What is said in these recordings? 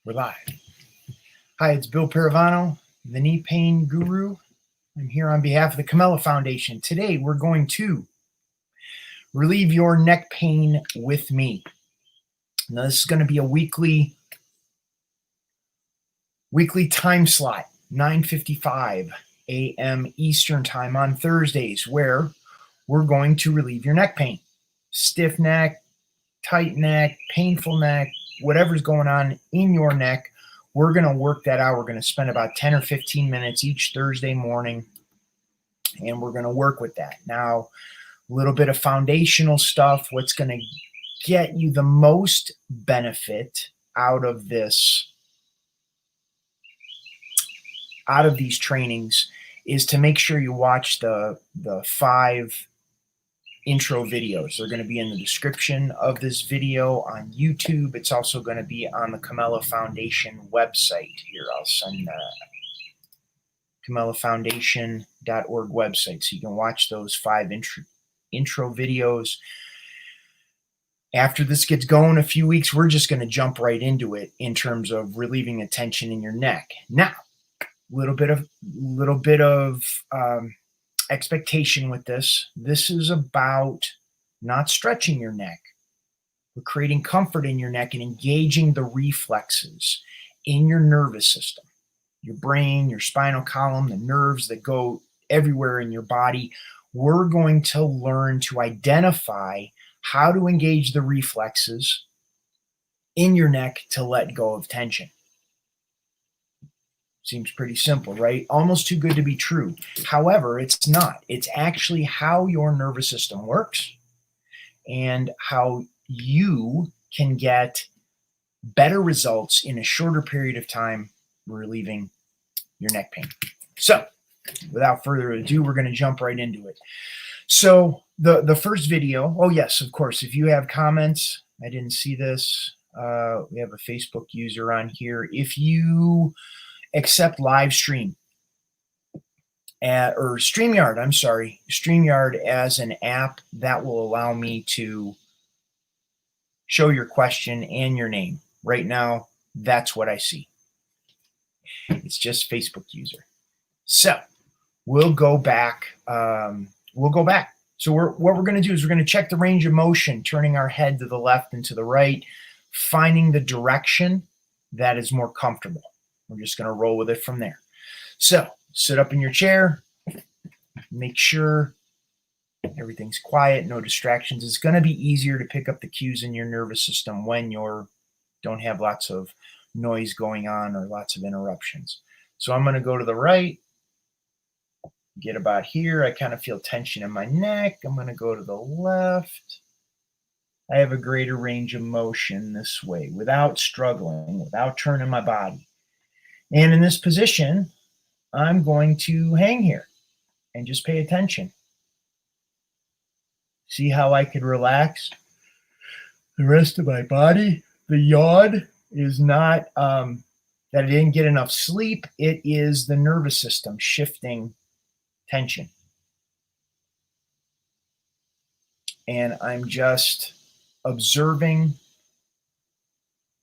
We're live. Hi, it's Bill Parravano, the knee pain guru. I'm here on behalf of the Comella Foundation. Today, we're going to relieve your neck pain with me. Now, this is going to be a weekly time slot, 9:55 a.m. Eastern Time on Thursdays, where we're going to relieve your neck pain. Stiff neck, tight neck, painful neck, whatever's going on in your neck, we're going to work that out. We're going to spend about 10 or 15 minutes each Thursday morning, and we're going to work with that. Now, a little bit of foundational stuff, what's going to get you the most benefit out of this, out of these trainings, is to make sure you watch the 5 intro videos. They're going to be in the description of this video on YouTube. It's also going to be on the Comella Foundation website here. I'll send ComellaFoundation.org website, so you can watch those 5 intro videos. After this gets going a few weeks, we're just going to jump right into it in terms of relieving the tension in your neck. Now, little bit of expectation with this. This is about not stretching your neck, but creating comfort in your neck and engaging the reflexes in your nervous system, your brain, your spinal column, the nerves that go everywhere in your body. We're going to learn to identify how to engage the reflexes in your neck to let go of tension. Seems pretty simple, right? Almost too good to be true. However, it's not. It's actually how your nervous system works and how you can get better results in a shorter period of time relieving your neck pain. So, without further ado, we're going to jump right into it. So, the first video, oh yes, of course, if you have comments, I didn't see this. We have a Facebook user on here. If you accept live stream or StreamYard, StreamYard as an app, that will allow me to show your question and your name. Right now, that's what I see. It's just Facebook user. So we'll go back. So what we're going to do is we're going to check the range of motion, turning our head to the left and to the right, finding the direction that is more comfortable. We're just going to roll with it from there. So sit up in your chair. Make sure everything's quiet, no distractions. It's going to be easier to pick up the cues in your nervous system when you don't have lots of noise going on or lots of interruptions. So I'm going to go to the right, get about here. I kind of feel tension in my neck. I'm going to go to the left. I have a greater range of motion this way without struggling, without turning my body. And in this position, I'm going to hang here and just pay attention. See how I could relax the rest of my body? The yawn is not that I didn't get enough sleep. It is the nervous system shifting tension. And I'm just observing,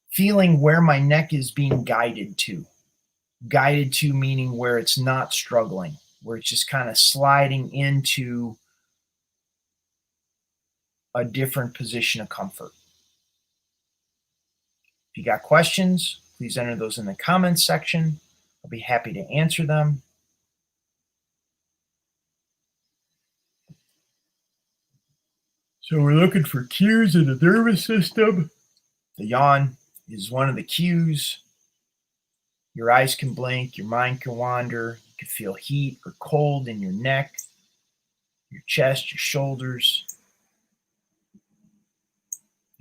feeling where my neck is being guided to. Guided to meaning where it's not struggling, where it's just kind of sliding into a different position of comfort. If you got questions, please enter those in the comments section. I'll be happy to answer them. So we're looking for cues in the nervous system. The yawn is one of the cues. Your eyes can blink, your mind can wander. You can feel heat or cold in your neck, your chest, your shoulders.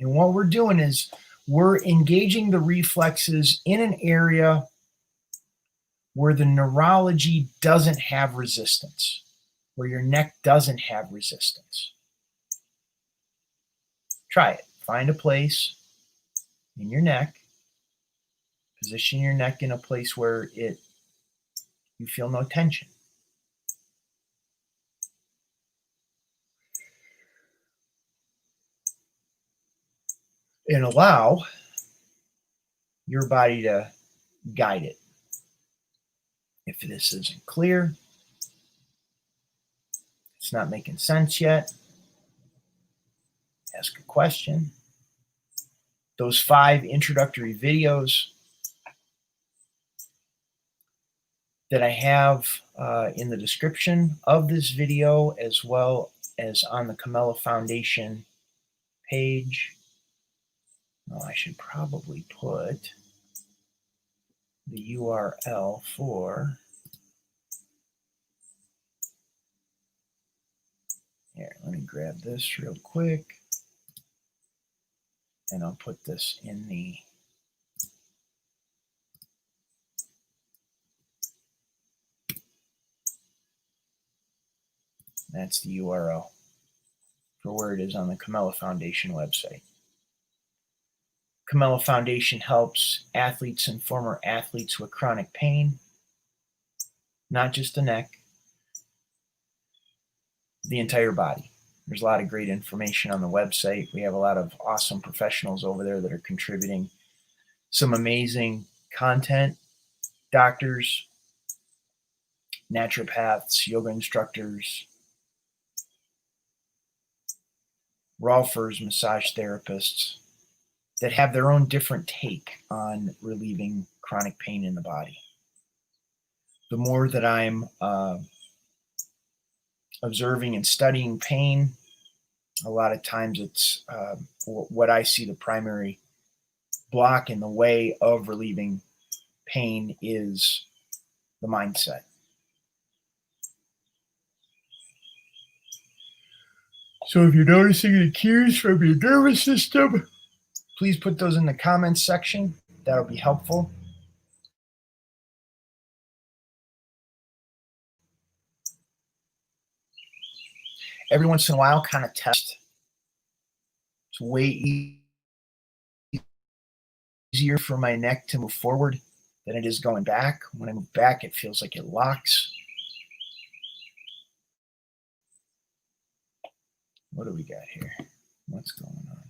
And what we're doing is we're engaging the reflexes in an area where the neurology doesn't have resistance, where your neck doesn't have resistance. Try it. Find a place in your neck. Position your neck in a place where you feel no tension. And allow your body to guide it. If this isn't clear, it's not making sense yet, ask a question. Those 5 introductory videos that I have in the description of this video, as well as on the Comella Foundation page. Oh, I should probably put the URL for, here, let me grab this real quick, and I'll put this in the, that's the URL for where it is on the Comella Foundation website. Comella Foundation helps athletes and former athletes with chronic pain, not just the neck, the entire body. There's a lot of great information on the website. We have a lot of awesome professionals over there that are contributing some amazing content. Doctors, naturopaths, yoga instructors, rolfers, massage therapists that have their own different take on relieving chronic pain in the body. The more that I'm observing and studying pain, a lot of times it's what I see the primary block in the way of relieving pain is the mindset. So if you're noticing any cues from your nervous system, please put those in the comments section. That'll be helpful. Every once in a while, kind of test. It's way easier for my neck to move forward than it is going back. When I move back, it feels like it locks. What do we got here? What's going on?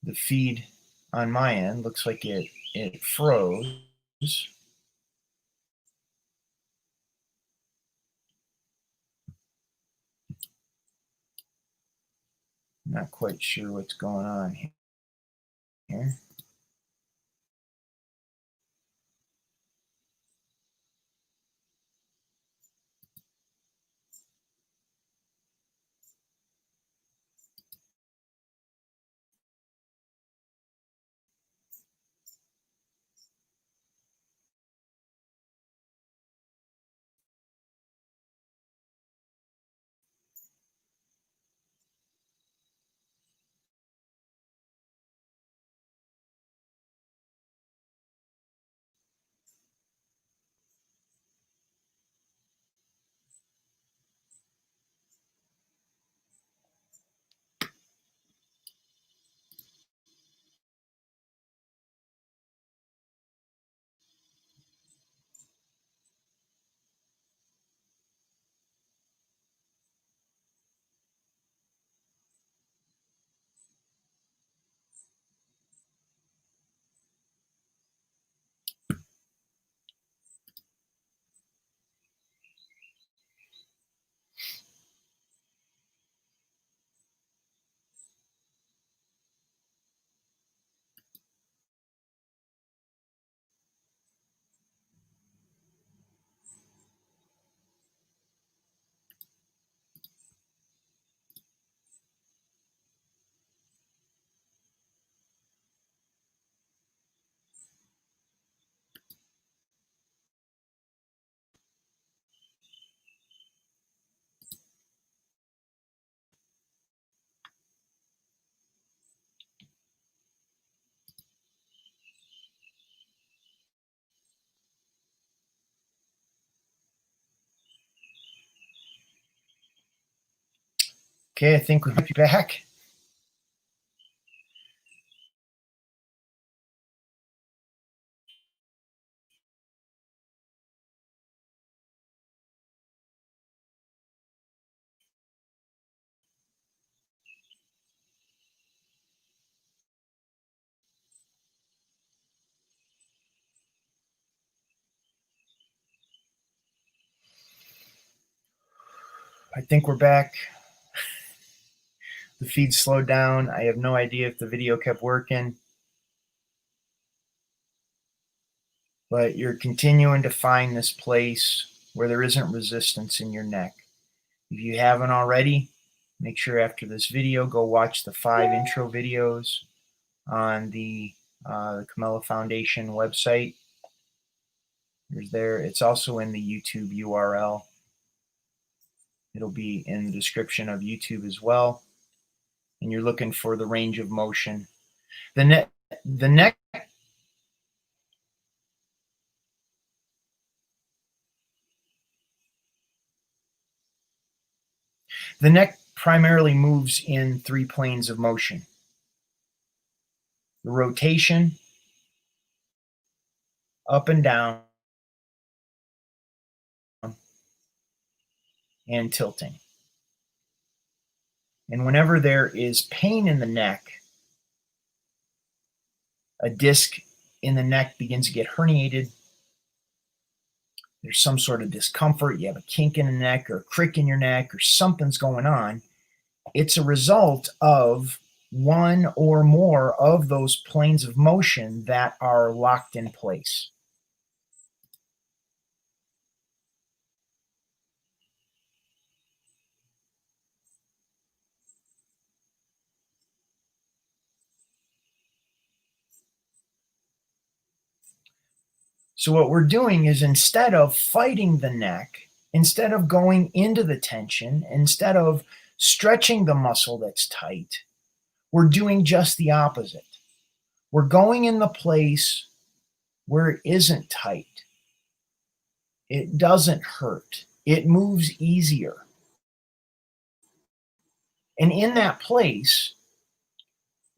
The feed on my end looks like it froze. Not quite sure what's going on here. Okay, I think we might be back. I think we're back. The feed slowed down. I have no idea if the video kept working, but you're continuing to find this place where there isn't resistance in your neck. If you haven't already, make sure after this video, go watch the 5 intro videos on the Comella Foundation website. It's also in the YouTube URL. It'll be in the description of YouTube as well. And you're looking for the range of motion. The neck primarily moves in 3 planes of motion: the rotation, up and down, and tilting. And whenever there is pain in the neck, a disc in the neck begins to get herniated. There's some sort of discomfort. You have a kink in the neck or a crick in your neck or something's going on. It's a result of one or more of those planes of motion that are locked in place. So what we're doing is, instead of fighting the neck, instead of going into the tension, instead of stretching the muscle that's tight, we're doing just the opposite. We're going in the place where it isn't tight. It doesn't hurt. It moves easier. And in that place,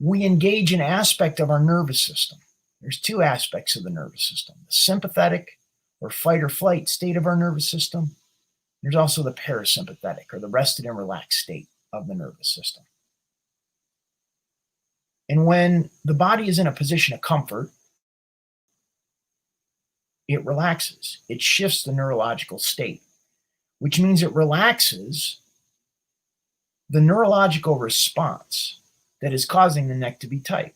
we engage an aspect of our nervous system. There's 2 aspects of the nervous system: the sympathetic or fight or flight state of our nervous system. There's also the parasympathetic, or the rested and relaxed state of the nervous system. And when the body is in a position of comfort, it relaxes. It shifts the neurological state, which means it relaxes the neurological response that is causing the neck to be tight.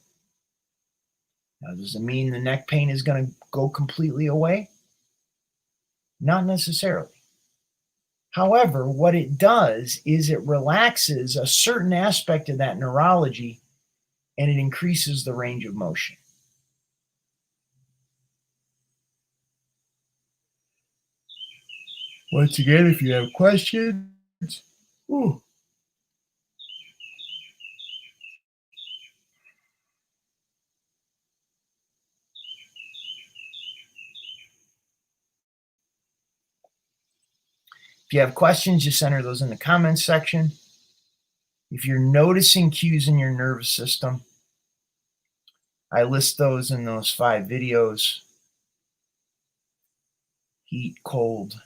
Now, does it mean the neck pain is going to go completely away? Not necessarily. However, what it does is it relaxes a certain aspect of that neurology, and it increases the range of motion. Once again, if you have questions, If you have questions, just enter those in the comments section. If you're noticing cues in your nervous system, I list those in those 5 videos. Heat, cold.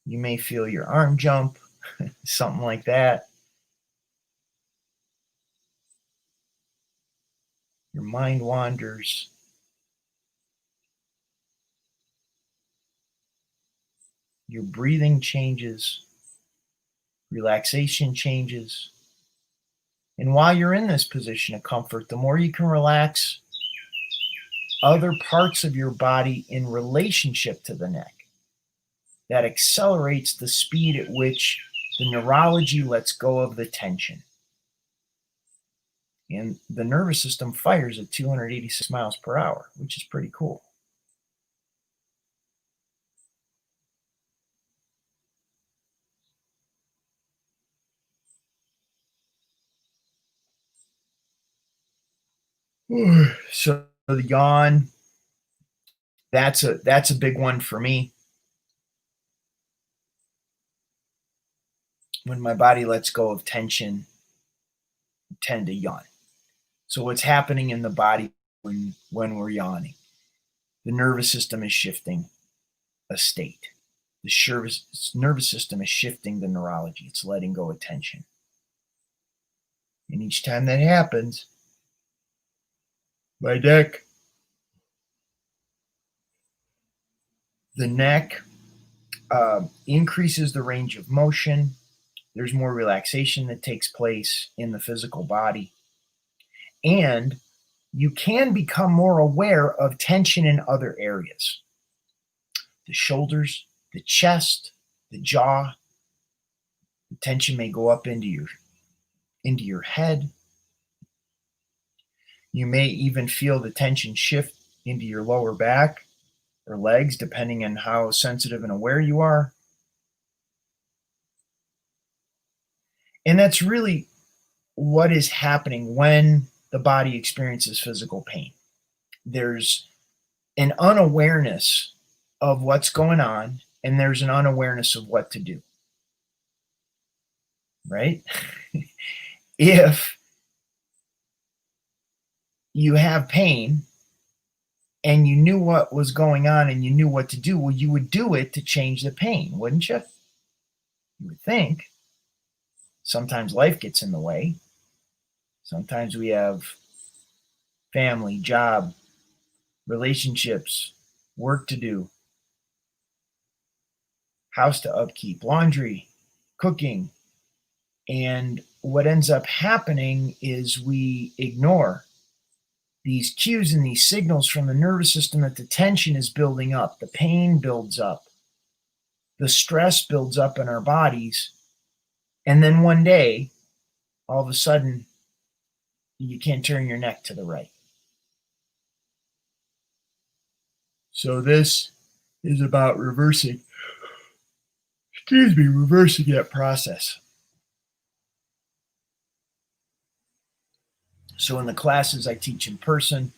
You may feel your arm jump, something like that. Your mind wanders. Your breathing changes. Relaxation changes. And while you're in this position of comfort, the more you can relax other parts of your body in relationship to the neck, that accelerates the speed at which the neurology lets go of the tension. And the nervous system fires at 286 miles per hour, which is pretty cool. So the yawn, that's a big one for me. when my body lets go of tension, I tend to yawn. So what's happening in the body when we're yawning? The nervous system is shifting a state. The nervous system is shifting the neurology. It's letting go of tension. And each time that happens, my neck, the neck increases the range of motion. There's more relaxation that takes place in the physical body. And you can become more aware of tension in other areas. The shoulders, the chest, the jaw. The tension may go up into your head. You may even feel the tension shift into your lower back or legs, depending on how sensitive and aware you are. And that's really what is happening when the body experiences physical pain. There's an unawareness of what's going on, and there's an unawareness of what to do. Right? If you have pain and you knew what was going on and you knew what to do, well, you would do it to change the pain, wouldn't you? You would think. Sometimes life gets in the way. Sometimes we have family, job, relationships, work to do, house to upkeep, laundry, cooking. And what ends up happening is we ignore these cues and these signals from the nervous system that the tension is building up, the pain builds up, the stress builds up in our bodies. And then one day, all of a sudden, you can't turn your neck to the right. So this is about reversing that process. So in the classes I teach in person,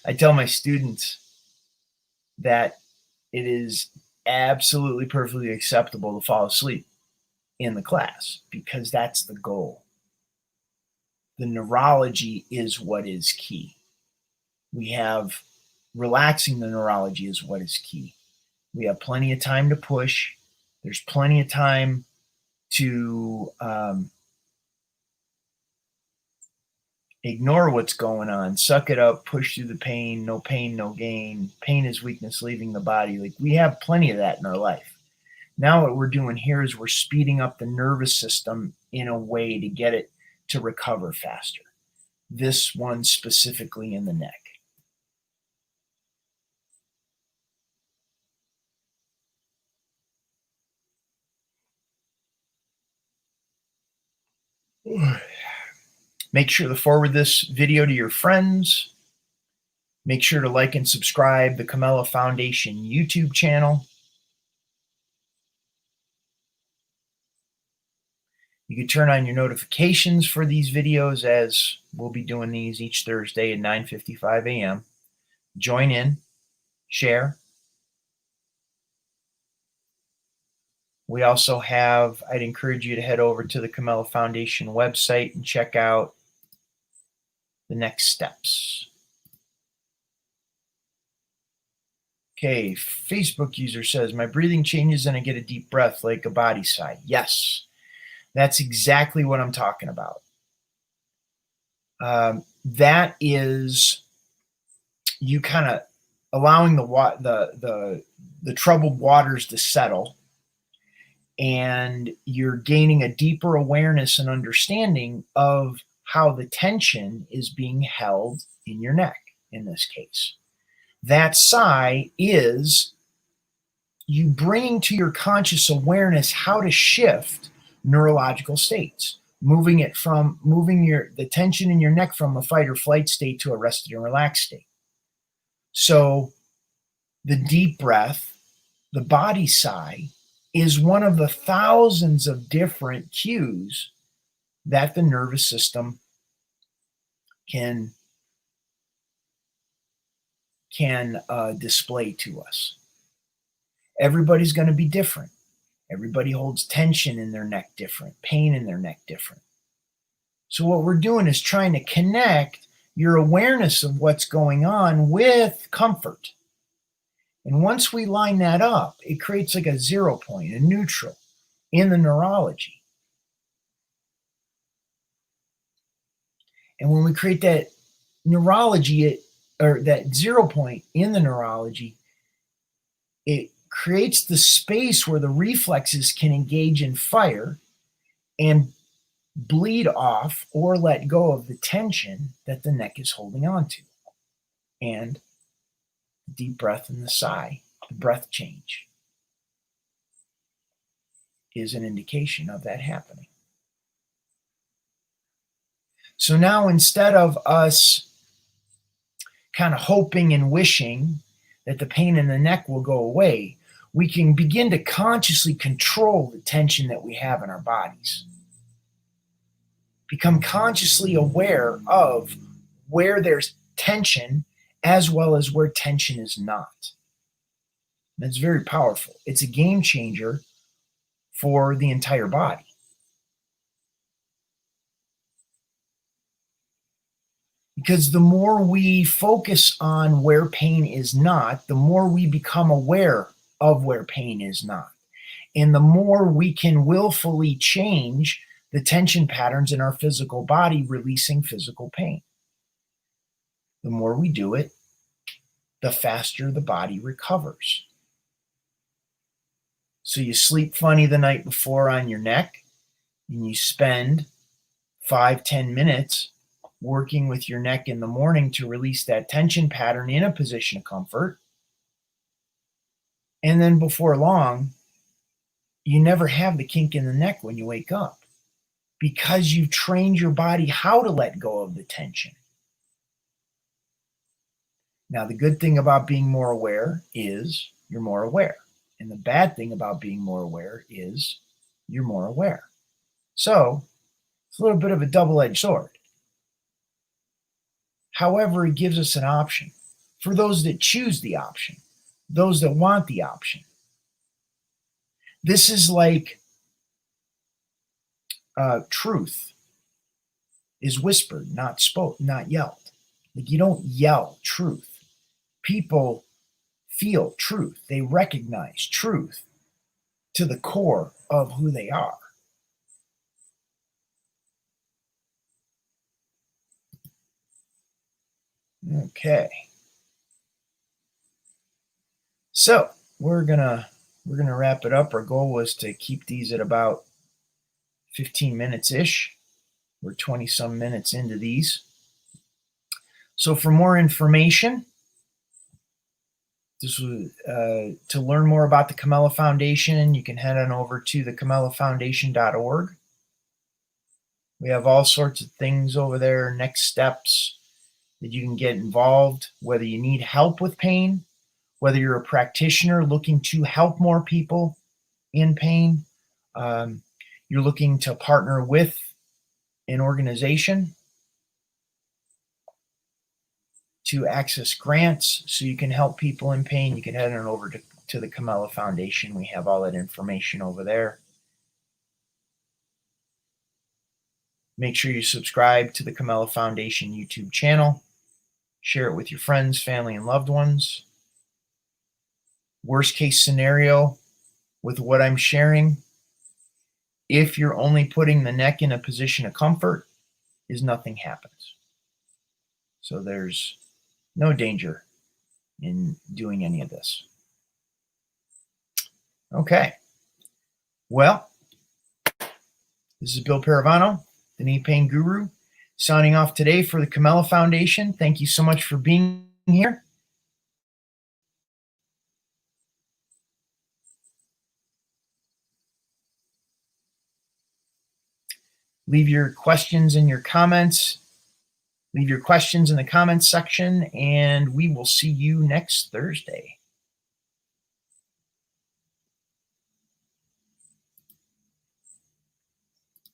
I tell my students that it is absolutely perfectly acceptable to fall asleep in the class because that's the goal. The neurology is what is key. We have relaxing the neurology is what is key. We have plenty of time to push. There's plenty of time to ignore what's going on, suck it up, push through the pain, no gain. Pain is weakness leaving the body. Like we have plenty of that in our life. Now what we're doing here is we're speeding up the nervous system in a way to get it to recover faster. This one specifically in the neck. Make sure to forward this video to your friends. Make sure to like and subscribe the Comella Foundation YouTube channel. You can turn on your notifications for these videos as we'll be doing these each Thursday at 9:55 a.m. Join in, share. We also have, I'd encourage you to head over to the Comella Foundation website and check out the next steps. Okay, Facebook user says, my breathing changes and I get a deep breath like a body sigh. Yes, that's exactly what I'm talking about. That is you kind of allowing the troubled waters to settle, and you're gaining a deeper awareness and understanding of how the tension is being held in your neck in this case. That sigh is you bringing to your conscious awareness how to shift neurological states, moving the tension in your neck from a fight or flight state to a rested and relaxed state. So the deep breath, the body sigh, is one of the thousands of different cues that the nervous system can display to us. Everybody's going to be different. Everybody holds tension in their neck different, pain in their neck different. So what we're doing is trying to connect your awareness of what's going on with comfort. And once we line that up, it creates like a 0 point, a neutral in the neurology. And when we create that neurology, or that 0 point in the neurology, it creates the space where the reflexes can engage in fire and bleed off or let go of the tension that the neck is holding on to. And the deep breath and the sigh, the breath change, is an indication of that happening. So now, instead of us kind of hoping and wishing that the pain in the neck will go away, we can begin to consciously control the tension that we have in our bodies. Become consciously aware of where there's tension as well as where tension is not. That's very powerful. It's a game changer for the entire body. Because the more we focus on where pain is not, the more we become aware of where pain is not. And the more we can willfully change the tension patterns in our physical body, releasing physical pain. The more we do it, the faster the body recovers. So you sleep funny the night before on your neck, and you spend 5-10 minutes working with your neck in the morning to release that tension pattern in a position of comfort. And then before long, you never have the kink in the neck when you wake up, because you've trained your body how to let go of the tension. Now, the good thing about being more aware is you're more aware. And the bad thing about being more aware is you're more aware. So it's a little bit of a double-edged sword. However, it gives us an option for those that choose the option, those that want the option. This is like truth is whispered, not spoken, not yelled. Like, you don't yell truth. People feel truth. They recognize truth to the core of who they are. Okay. So we're gonna wrap it up. Our goal was to keep these at about 15 minutes ish. We're 20 some minutes into these. So for more information, this was, to learn more about the Comella Foundation, you can head on over to thecomellafoundation.org. We have all sorts of things over there, next steps that you can get involved, whether you need help with pain, whether you're a practitioner looking to help more people in pain, you're looking to partner with an organization to access grants so you can help people in pain, you can head on over to the Comella Foundation. We have all that information over there. Make sure you subscribe to the Comella Foundation YouTube channel. Share it with your friends, family, and loved ones. Worst case scenario with what I'm sharing, if you're only putting the neck in a position of comfort, is nothing happens. So there's no danger in doing any of this. Okay. Well, this is Bill Parravano, the Knee Pain Guru, signing off today for the Comella Foundation. Thank you so much for being here. Leave your questions in your comments. Leave your questions in the comments section, and we will see you next Thursday.